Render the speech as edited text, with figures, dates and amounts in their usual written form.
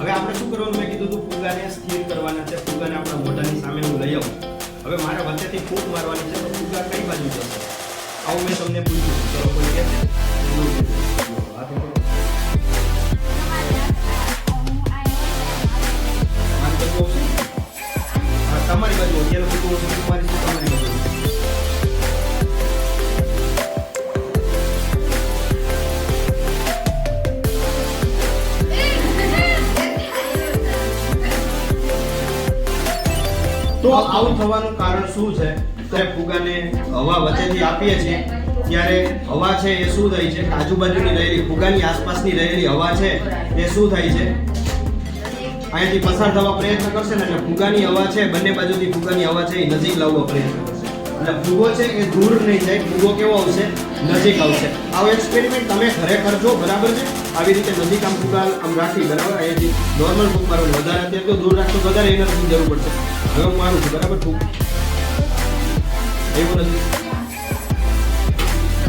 હવે આપણે શું કરવાનું મેં કીધું તું ફુગાને સ્થિર કરવાના છે. ફુગાને આપણા મોઢાની સામે હું લઈ આવું. હવે મારે વચ્ચેથી ફૂંક મારવાની છે તો ફુગા કઈ બાજુ જશે આવું મેં તમને પૂછ્યું. ચલો કોઈ કહે છે હા તો કરો. મારી બાજુ આવશે હા તમારી બાજુ અત્યારે ફૂગો હશે તમારી શું તમારી બાજુ. તો આવું થવાનું કારણ શું છે? તો ફુગાને હવા વચ્ચેથી આપીએ છીએ ત્યારે હવા છે એ શું થાય છે આજુબાજુની રહેલી ફુગાની આસપાસની રહેલી હવા છે એ શું થાય છે અહીંયાથી પસાર થવા પ્રયત્ન કરશે ને એટલે ફુગાની હવા છે બંને બાજુથી ફુગાની હવા છે એ નજીક લાવવા પ્રયત્ન કરશે એટલે ફુગો છે એ દૂર નહીં જાય ફુગો કેવો આવશે નજીક આવશે. આવો એક્સપેરિમેન્ટ તમે ઘરે કરજો બરાબર છે. આવી રીતે નજીક આમ ફુગા આમ રાખી બરાબર અહીંયાથી નોર્મલ ફૂંક મારવાનું વધારે અત્યારે તો દૂર રાખશો વધારે એનર્જીની જરૂર પડશે. હવે હું મારું છું બરાબર ફૂંક એવું નથી.